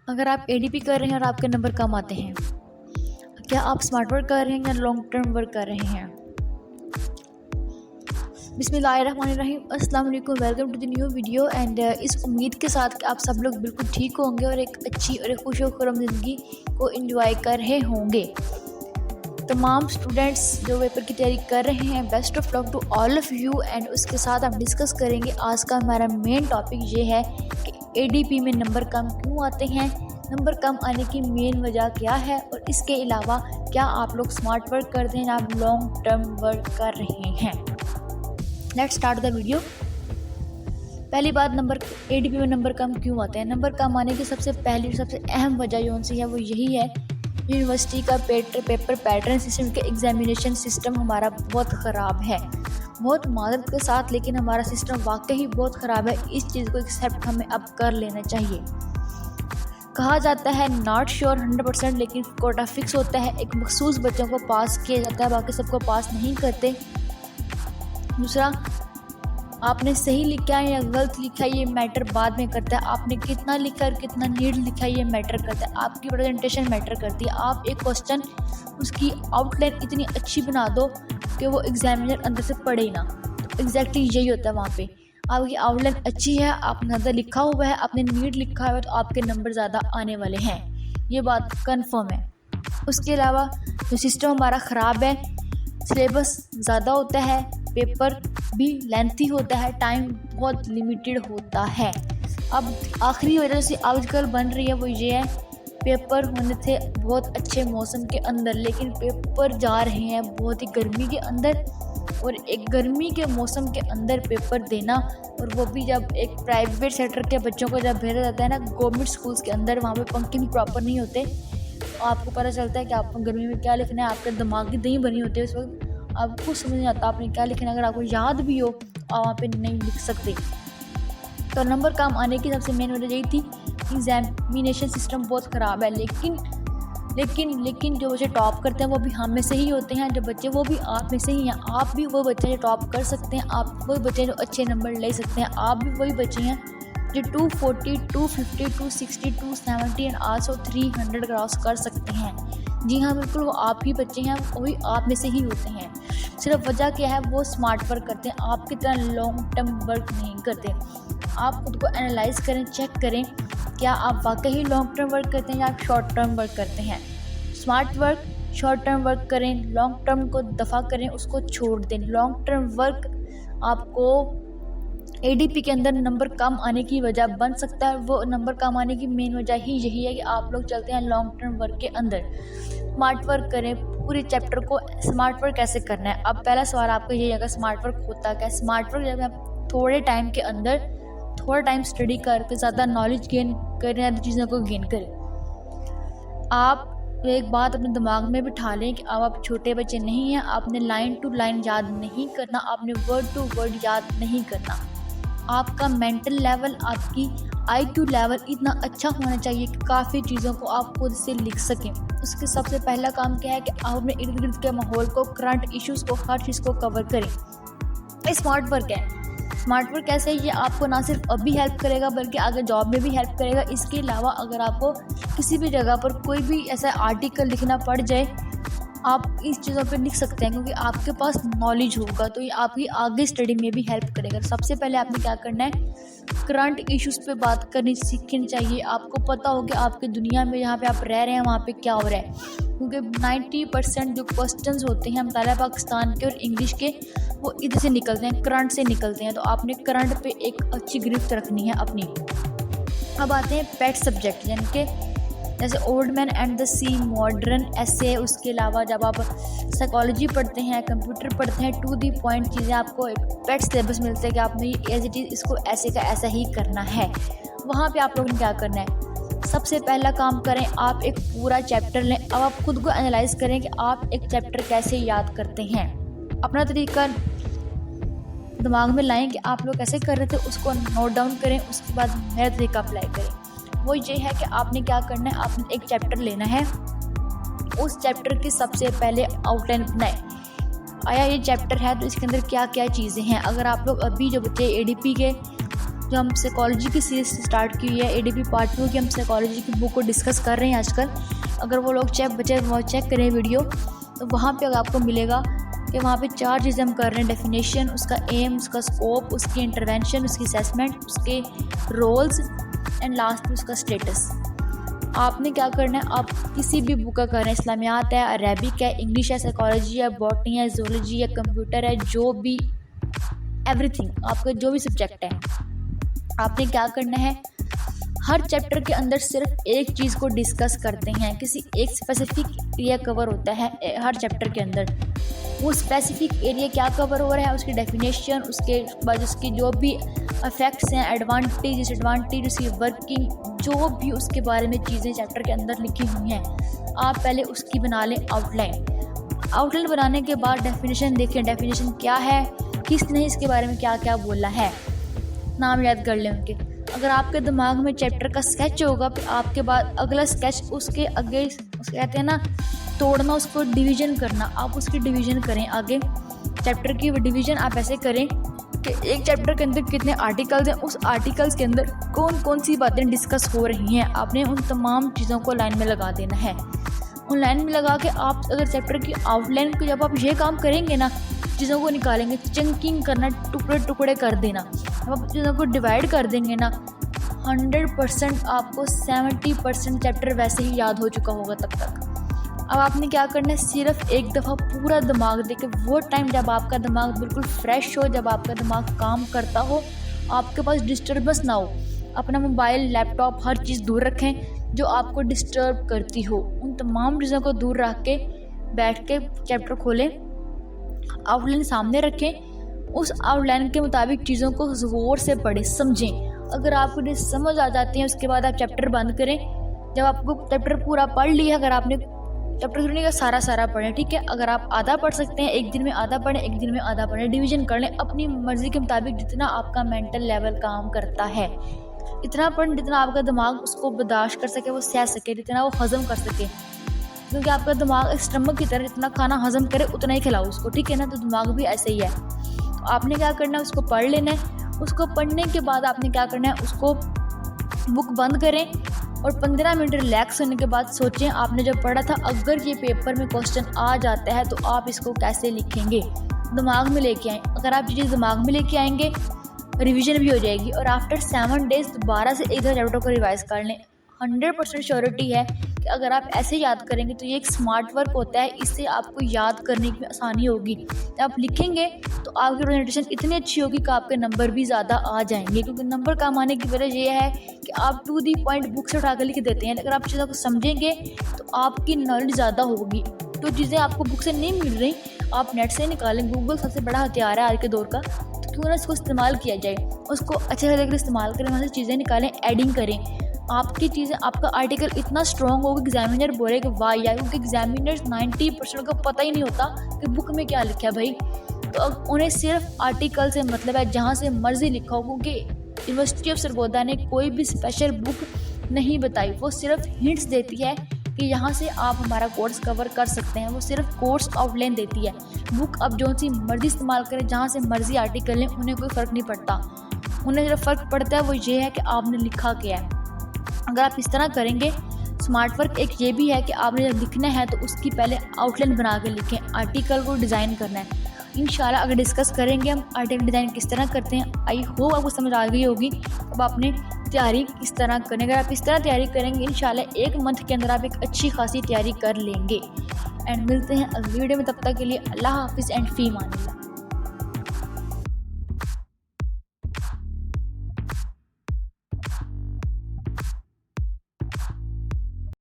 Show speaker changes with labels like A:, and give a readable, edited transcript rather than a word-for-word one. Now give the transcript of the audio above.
A: अगर आप एडीपी कर रहे हैं और आपके नंबर कम आते हैं, क्या आप स्मार्ट वर्क कर रहे हैं या लॉन्ग टर्म वर्क कर रहे हैं? बिस्मिल्लाहिर्रहमानिर्रहीम, अस्सलाम वालेकुम, welcome to the new video. And इस उम्मीद के साथ कि आप सब लोग बिल्कुल ठीक होंगे और एक अच्छी और एक खुश खुरम ज़िंदगी को एंजॉय कर रहे होंगे। तमाम स्टूडेंट्स जो पेपर की तैयारी कर रहे हैं, best of luck to all of you. And उसके साथ हम डिस्कस करेंगे आज का हमारा मेन टॉपिक ये है कि एडीपी में नंबर कम क्यों आते हैं, नंबर कम आने की मेन वजह क्या है, और इसके अलावा क्या आप लोग स्मार्ट वर्क करते हैं या आप लॉन्ग टर्म वर्क कर रहे हैं। Let's start the video. पहली बात, एडीपी में नंबर कम क्यों आते हैं। नंबर कम आने की सबसे पहली सबसे अहम वजह कौन सी है, वो यही है यूनिवर्सिटी का पेपर पैटर्न सिस्टम के एग्जामिनेशन सिस्टम हमारा बहुत ख़राब है, बहुत मादरत के साथ, लेकिन हमारा सिस्टम वाकई ही बहुत ख़राब है। इस चीज़ को एक्सेप्ट हमें अब कर लेना चाहिए। कहा जाता है नॉट श्योर 100%, लेकिन कोटा फिक्स होता है। एक मखसूस बच्चों को पास किया जाता है, बाकी सबको पास नहीं करते। दूसरा, आपने सही लिखा है या गलत लिखा है ये मैटर बाद में करता है। आपने कितना लिखा और कितना नीड लिखा है ये मैटर करता है। आपकी प्रेजेंटेशन मैटर करती है। आप एक क्वेश्चन उसकी आउटलाइन इतनी अच्छी बना दो कि वो एग्जामिनर अंदर से पढ़े ना। तो एग्जैक्टली यही होता है वहाँ पे। आपकी आउटलाइन अच्छी है, आपने ज़्यादा लिखा हुआ है, आपने नीड लिखा हुआ है, तो आपके नंबर ज़्यादा आने वाले हैं, ये बात कन्फर्म है। उसके अलावा जो सिस्टम हमारा ख़राब है, सिलेबस ज़्यादा होता है, पेपर भी लेंथी होता है, टाइम बहुत लिमिटेड होता है। अब आखिरी वजह से आजकल बन रही है वो ये है, पेपर होने थे बहुत अच्छे मौसम के अंदर, लेकिन पेपर जा रहे हैं बहुत ही गर्मी के अंदर। और एक गर्मी के मौसम के अंदर पेपर देना, और वो भी जब एक प्राइवेट सेक्टर के बच्चों को जब भेजा जाता है ना गवर्नमेंट स्कूल्स के अंदर, वहाँ पे पंखे भी प्रॉपर नहीं होते। तो आपको पता चलता है कि आपको गर्मी में क्या लिखना है, आपके दिमाग की दही बनी होती है उस वक्त, आपको समझ नहीं आता आपने क्या लिखना है। अगर आपको याद भी हो आप वहाँ पे नहीं लिख सकते। तो नंबर कम आने की सबसे मेन वजह यही थी, एग्जामिनेशन सिस्टम बहुत ख़राब है। लेकिन जो बच्चे टॉप करते हैं वो भी हम में से ही होते हैं, जो बच्चे वो भी आप में से ही हैं। आप भी वो बच्चे जो टॉप कर सकते हैं, आप वही बच्चे जो अच्छे नंबर ले सकते हैं। आप भी वही बच्चे हैं जो 240, 250, 260, 270 एंड आल्सो 300 क्रॉस कर सकते हैं। जी हाँ, बिल्कुल वो आप ही बच्चे हैं, वही आप में से ही होते हैं। सिर्फ वजह क्या है, वो स्मार्ट वर्क करते हैं, आपकी तरह लॉन्ग टर्म वर्क नहीं करते। आप खुद को एनालाइज करें, चेक करें क्या आप वाकई लॉन्ग टर्म वर्क करते हैं या आप शॉर्ट टर्म वर्क करते हैं। Smart work short term work करें, लॉन्ग टर्म को दफ़ा करें, उसको छोड़ दें। लॉन्ग टर्म वर्क आपको एडीपी के अंदर नंबर कम आने की वजह बन सकता है। वो नंबर कम आने की मेन वजह ही यही है कि आप लोग चलते हैं लॉन्ग टर्म वर्क के अंदर। स्मार्ट वर्क करें, पूरे चैप्टर को स्मार्ट वर्क कैसे करना है। अब पहला सवाल आपका यही है, स्मार्ट वर्क होता क्या है। स्मार्ट वर्क जब आप थोड़े टाइम के अंदर थोड़ा टाइम स्टडी करके ज़्यादा नॉलेज गेन करें, या चीज़ों को गेन करें। आप एक बात अपने दिमाग में बिठा लें कि अब आप छोटे बच्चे नहीं हैं, आपने लाइन टू लाइन याद नहीं करना, आपने वर्ड टू वर्ड याद नहीं करना। आपका मेंटल लेवल, आपकी IQ लेवल इतना अच्छा होना चाहिए कि काफ़ी चीज़ों को आप खुद से लिख सकें। उसके सबसे पहला काम क्या है कि आप अपने इर्द गिर्द के माहौल को, करंट इश्यूज़ को, हर चीज़ को कवर करें। ये स्मार्ट वर्क है। स्मार्ट वर्क कैसे है, ये आपको ना सिर्फ अभी हेल्प करेगा बल्कि आगे जॉब में भी हेल्प करेगा। इसके अलावा अगर आपको किसी भी जगह पर कोई भी ऐसा आर्टिकल लिखना पड़ जाए, आप इस चीज़ों पर लिख सकते हैं, क्योंकि आपके पास नॉलेज होगा, तो ये आपकी आगे स्टडी में भी हेल्प करेगा। सबसे पहले आपने क्या करना है, करंट इश्यूज़ पे बात करनी सीखनी चाहिए। आपको पता हो कि आपकी दुनिया में जहाँ पे आप रह रहे हैं वहाँ पे क्या हो रहा है, क्योंकि 90% जो क्वेश्चंस होते हैं हमारे पाकिस्तान के और इंग्लिश के, वो इधर से निकलते हैं, करंट से निकलते हैं। तो आपने करंट पे एक अच्छी गिरफ्त रखनी है अपनी। अब आते हैं पेट सब्जेक्ट, यानी कि जैसे Old Man and the Sea, modern ऐसे। उसके अलावा जब आप साइकोलॉजी पढ़ते हैं, कंप्यूटर पढ़ते हैं, टू दी पॉइंट चीज़ें आपको एक पेट सिलेबस मिलते हैं कि आपने एज इट इज़ इसको ऐसे का ऐसा ही करना है। वहाँ पे आप लोगों ने क्या करना है, सबसे पहला काम करें, आप एक पूरा चैप्टर लें। अब आप खुद को एनालाइज करें कि आप एक चैप्टर कैसे याद करते हैं। अपना तरीका दिमाग में लाएं कि आप लोग कैसे कर रहे थे, उसको नोट डाउन करें। उसके बाद मेरा तरीका अप्लाई करें। वो ये है कि आपने क्या करना है, आपने एक चैप्टर लेना है, उस चैप्टर की सबसे पहले आउटलाइन बनाएं। आया ये चैप्टर है तो इसके अंदर क्या क्या चीज़ें हैं। अगर आप लोग अभी जो बच्चे एडीपी के जो हम साइकोलॉजी की सीरीज स्टार्ट की है ADP पार्ट 2 की, हम साइकोलॉजी की बुक को डिस्कस कर रहे हैं आजकल। अगर वो लोग चेक करें वीडियो तो वहाँ पे आपको मिलेगा कि वहाँ पे 4 चीज़ें हम कर रहे हैं: डेफिनेशन, उसका एम, उसका स्कोप, उसकी इंटरवेंशन, उसकी असेसमेंट, उसके रोल्स एंड लास्ट में उसका स्टेटस। आपने क्या करना है, आप किसी भी बुक का कर रहे हैं, इस्लामियात है, अरेबिक है, इंग्लिश है, साइकोलॉजी है, बॉटनी है, ज़ूलॉजी है, कंप्यूटर है, जो भी एवरीथिंग आपका जो भी सब्जेक्ट है, आपने क्या करना है, हर चैप्टर के अंदर सिर्फ एक चीज़ को डिस्कस करते हैं। किसी एक स्पेसिफिक एरिया कवर होता है हर चैप्टर के अंदर। वो स्पेसिफिक एरिया क्या कवर हो रहा है, उसकी डेफिनेशन, उसके बाद उसकी जो भी इफेक्ट्स हैं, एडवांटेज, डिसएडवांटेज, उसकी वर्किंग, जो भी उसके बारे में चीज़ें चैप्टर के अंदर लिखी हुई हैं, आप पहले उसकी बना लें आउटलाइन बनाने के बाद डेफिनेशन देखें, डेफिनेशन क्या है, किसने इसके बारे में क्या क्या बोला है, नाम याद कर लें उनके। अगर आपके दिमाग में चैप्टर का स्केच होगा, फिर आपके बाद अगला स्केच उसके आगे, उसके कहते हैं ना तोड़ना, उसको डिवीज़न करना, आप उसकी डिवीज़न करें। आगे चैप्टर की डिवीज़न आप ऐसे करें कि एक चैप्टर के अंदर कितने आर्टिकल्स हैं, उस आर्टिकल्स के अंदर कौन कौन सी बातें डिस्कस हो रही हैं, आपने उन तमाम चीज़ों को लाइन में लगा देना है। उन लाइन में लगा के आप अगर चैप्टर की आउटलाइन को जब आप ये काम करेंगे ना, चीज़ों को निकालेंगे, चंकिंग करना, टुकड़े टुकड़े कर देना, जब आप चीज़ों को डिवाइड कर देंगे ना, 100% आपको 70% चैप्टर वैसे ही याद हो चुका होगा तब तक। अब आपने क्या करना है, सिर्फ एक दफ़ा पूरा दिमाग देके, वो टाइम जब आपका दिमाग बिल्कुल फ्रेश हो, जब आपका दिमाग काम करता हो, आपके पास डिस्टर्बेंस ना हो, अपना मोबाइल, लैपटॉप, हर चीज़ दूर रखें जो आपको डिस्टर्ब करती हो। उन तमाम चीज़ों को दूर रख के बैठ के चैप्टर खोलें, आउटलाइन सामने रखें, उस आउटलाइन के मुताबिक चीज़ों को ज़ोर से पढ़ें, समझें। अगर आपको ये समझ आ जाती है, उसके बाद आप चैप्टर बंद करें। जब आपको चैप्टर पूरा पढ़ लिया, अगर आपने चैप्टर सुनने का सारा पढ़ें, ठीक है। अगर आप आधा पढ़ सकते हैं, एक दिन में आधा पढ़ें, एक दिन में आधा पढ़ें, डिवीज़न कर लें अपनी मर्ज़ी के मुताबिक, जितना आपका मेंटल लेवल काम करता है इतना पढ़ें, जितना आपका दिमाग उसको बर्दाश्त कर सके, वो सह सके, जितना वो हज़म कर सके। क्योंकि आपका दिमाग स्टमक की तरह जितना खाना हज़म करे उतना ही खिलाओ उसको, ठीक है ना। तो दिमाग भी ऐसे ही है। तो आपने क्या करना है, उसको पढ़ लेना है। उसको पढ़ने के बाद आपने क्या करना है, उसको बुक बंद करें और 15 मिनट रिलैक्स होने के बाद सोचें आपने जो पढ़ा था, अगर ये पेपर में क्वेश्चन आ जाता है तो आप इसको कैसे लिखेंगे, दिमाग में लेके आएँ। अगर आप ये चीज़ दिमाग में लेके आएंगे, रिवीजन भी हो जाएगी। और आफ्टर 7 डेज़ दोबारा से एक चैप्टर को रिवाइज कर लें। 100% श्योरिटी है कि अगर आप ऐसे याद करेंगे तो ये एक स्मार्ट वर्क होता है, इससे आपको याद करने में आसानी होगी। जब आप लिखेंगे तो आपकी प्रेजेंटेशन इतनी अच्छी होगी कि आपके नंबर भी ज़्यादा आ जाएंगे। क्योंकि नंबर कम आने की वजह ये है कि आप टू दी पॉइंट बुक से उठा कर लिख देते हैं। अगर आप चीज़ों को समझेंगे तो आपकी नॉलेज ज़्यादा होगी। तो चीज़ें आपको बुक से नहीं मिल रही, आप नेट से निकालें। गूगल सबसे बड़ा हथियार है आज के दौर का, तो क्यों ना इसको इस्तेमाल किया जाए, उसको अच्छे से लेकर इस्तेमाल करें, वहाँ से चीज़ें निकालें, एडिंग करें। आपकी चीज़ें, आपका आर्टिकल इतना स्ट्रॉन्ग होगा कि एग्जामिनर बोले कि वाह यार, क्योंकि एग्जामिनर्स 90% को पता ही नहीं होता कि बुक में क्या लिखा है भाई। तो अब उन्हें सिर्फ आर्टिकल से मतलब है, जहाँ से मर्जी लिखा हो। क्योंकि यूनिवर्सिटी ऑफ सरगोदा ने कोई भी स्पेशल बुक नहीं बताई, वो सिर्फ हिंट्स देती है कि यहाँ से आप हमारा कोर्स कवर कर सकते हैं। वो सिर्फ कोर्स आउटलाइन देती है। बुक अब जो सी मर्जी इस्तेमाल करें, जहाँ से मर्जी आर्टिकल लें, उन्हें कोई फ़र्क नहीं पड़ता। उन्हें जो फ़र्क पड़ता है वो ये है कि आपने लिखा क्या है। अगर आप इस तरह करेंगे, स्मार्ट वर्क एक ये भी है कि आपने जब लिखना है तो उसकी पहले आउटलाइन बना के लिखें, आर्टिकल को डिज़ाइन करना है। इंशाल्लाह अगर डिस्कस करेंगे हम आर्टिकल डिज़ाइन किस तरह करते हैं, आई होप आपको समझ आ गई होगी। अब आपने तैयारी किस तरह करनी, अगर आप इस तरह तैयारी करेंगे, इंशाल्लाह 1 मंथ के अंदर आप एक अच्छी खासी तैयारी कर लेंगे। एंड मिलते हैं अगली वीडियो में, तब तक के लिए अल्लाह हाफिज़ एंड फ़ी अमान अल्लाह।